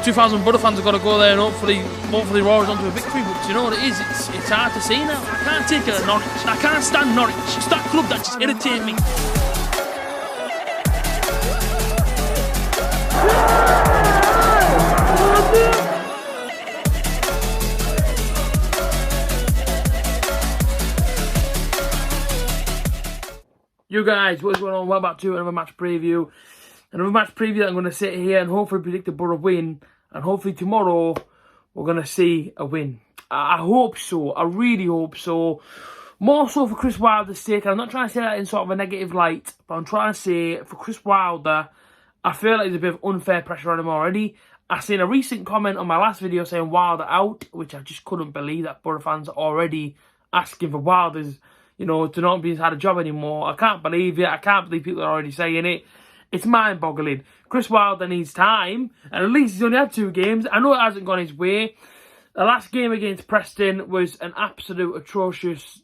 2,000 Borough fans have got to go there and hopefully roar us onto a victory. But you know what it is? It's hard to see now. I can't take it at Norwich. I can't stand Norwich. It's that club that just irritates me. You guys, what's going on? Welcome back to another match preview. Another match preview that I'm going to sit here and hopefully predict a Borough win. And hopefully tomorrow we're going to see a win. I hope so. I really hope so. More so for Chris Wilder's sake. I'm not trying to say that in sort of a negative light. But I'm trying to say for Chris Wilder, I feel like there's a bit of unfair pressure on him already. I seen a recent comment on my last video saying Wilder out, which I just couldn't believe that Borough fans are already asking for Wilder's, you know, to not be had a job anymore. I can't believe it. I can't believe people are already saying it. It's mind-boggling. Chris Wilder needs time, and at least he's only had 2 games. I know it hasn't gone his way. The last game against Preston was an absolute atrocious,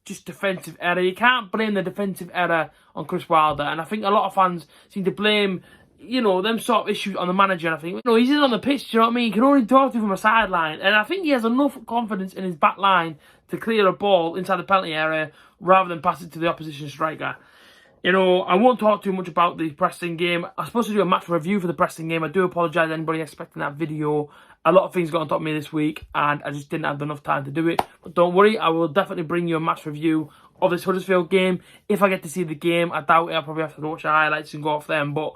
just defensive error. You can't blame the defensive error on Chris Wilder, and I think a lot of fans seem to blame, you know, them sort of issues on the manager. And I think, you know, he's in on the pitch, do you know what I mean? You can only talk to him from a sideline, and I think he has enough confidence in his back line to clear a ball inside the penalty area rather than pass it to the opposition striker. You know, I won't talk too much about the Preston game. I'm supposed to do a match review for the Preston game. I do apologise to anybody expecting that video. A lot of things got on top of me this week and I just didn't have enough time to do it. But don't worry, I will definitely bring you a match review of this Huddersfield game. If I get to see the game, I doubt it. I'll probably have to watch the highlights and go off them. But,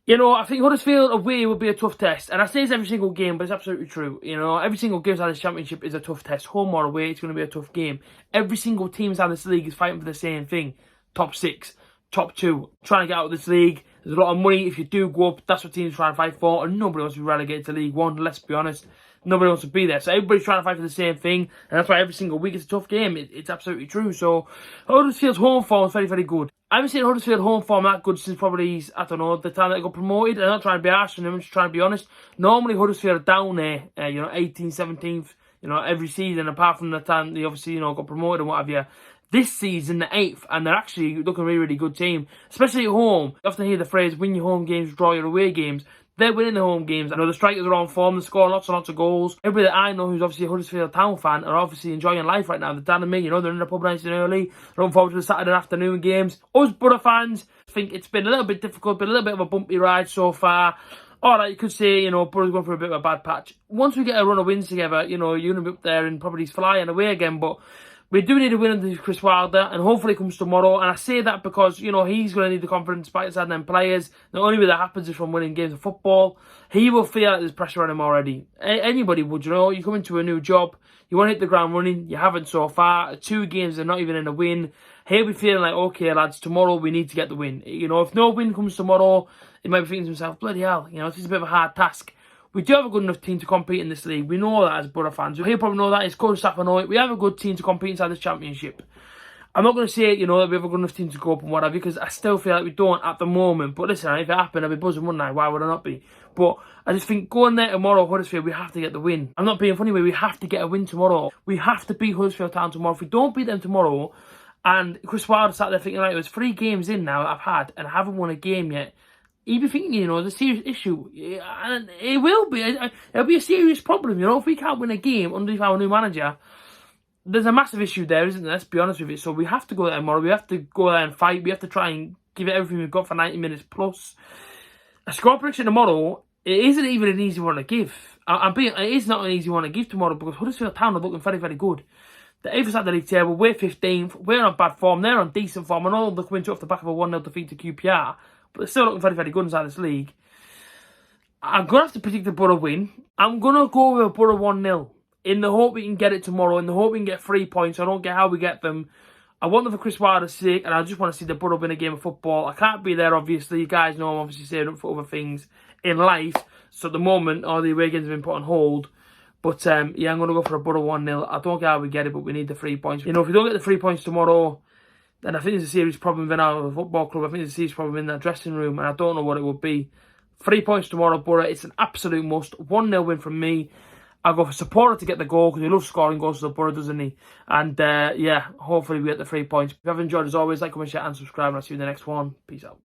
you know, I think Huddersfield away would be a tough test. And I say it's every single game, but it's absolutely true. You know, every single game inside this championship is a tough test. Home or away, it's going to be a tough game. Every single team inside this league is fighting for the same thing. Top 6. Top 2, trying to get out of this league. There's a lot of money. If you do go up, that's what teams try and fight for. And nobody wants to be relegated to League One, let's be honest. Nobody wants to be there. So everybody's trying to fight for the same thing. And that's why every single week it's a tough game. It's absolutely true. So Huddersfield's home form is very, very good. I haven't seen Huddersfield home form that good since probably, I don't know, the time that they got promoted. I'm not trying to be harsh on them, I'm just trying to be honest. Normally Huddersfield are down there, you know, 18th, 17th, you know, every season, apart from the time they obviously, you know, got promoted and what have you. This season, the 8th, and they're actually looking a really, really good team. Especially at home. You often hear the phrase, win your home games, draw your away games. They're winning the home games. I know the strikers are on form, they're scoring lots and lots of goals. Everybody that I know who's obviously a Huddersfield Town fan are obviously enjoying life right now. They're down to me, you know, they're in the pub nice and early. They're looking forward to the Saturday afternoon games. Us Borough fans think it's been a little bit difficult, been a little bit of a bumpy ride so far. Alright, you could say, you know, Borough's going for a bit of a bad patch. Once we get a run of wins together, you know, you're going to be up there and probably flying away again, but we do need a win under Chris Wilder, and hopefully it comes tomorrow. And I say that because, you know, he's going to need the confidence back inside them players. The only way that happens is from winning games of football. He will feel like there's pressure on him already. Anybody would, you know. You come into a new job, you want to hit the ground running. You haven't so far. 2 games, they're not even in a win. He'll be feeling like, okay, lads, tomorrow we need to get the win. You know, if no win comes tomorrow, he might be thinking to himself, bloody hell, you know, this is a bit of a hard task. We do have a good enough team to compete in this league. We know that as Borough fans. He'll probably know that. His coach staff know it. We have a good team to compete inside this championship. I'm not going to say, you know, that we have a good enough team to go up and whatever, because I still feel like we don't at the moment. But listen, if it happened, I'd be buzzing, wouldn't I? Why would I not be? But I just think going there tomorrow, Huddersfield, we have to get the win. I'm not being funny, but we have to get a win tomorrow. We have to beat Huddersfield Town tomorrow. If we don't beat them tomorrow, and Chris Wilder sat there thinking, like, there's 3 games in now that I've had, and I haven't won a game yet. He'd be thinking, you know, it's a serious issue. And it will be. It'll be a serious problem, you know. If we can't win a game under our new manager, there's a massive issue there, isn't there? Let's be honest with it. So we have to go there tomorrow. We have to go there and fight. We have to try and give it everything we've got for 90 minutes plus. A score prediction tomorrow, it isn't even an easy one to give. It is not an easy one to give tomorrow because Huddersfield Town are looking very, very good. The 8th side of the league table, we're 15th. We're on bad form. They're on decent form. I know they're coming off the back of a 1-0 defeat to QPR. But they're still looking very, very good inside this league. I'm going to have to predict the Borough win. I'm going to go with a Borough 1-0. In the hope we can get it tomorrow. In the hope we can get 3 points. I don't get how we get them. I want them for Chris Wilder's sake. And I just want to see the Borough win a game of football. I can't be there, obviously. You guys know I'm obviously saving up for other things in life. So at the moment, all the away games have been put on hold. But yeah, I'm going to go for a Borough 1-0. I don't get how we get it, but we need the 3 points. You know, if we don't get the 3 points tomorrow, then I think there's a serious problem within our football club. I think there's a serious problem in that dressing room, and I don't know what it would be. 3 points tomorrow, Borough. It's an absolute must. 1-0 win from me. I'll go for Supporter to get the goal, because he loves scoring goals to the Borough, doesn't he? And yeah, hopefully we get the 3 points. If you have enjoyed, as always, like, comment, share, and subscribe, and I'll see you in the next one. Peace out.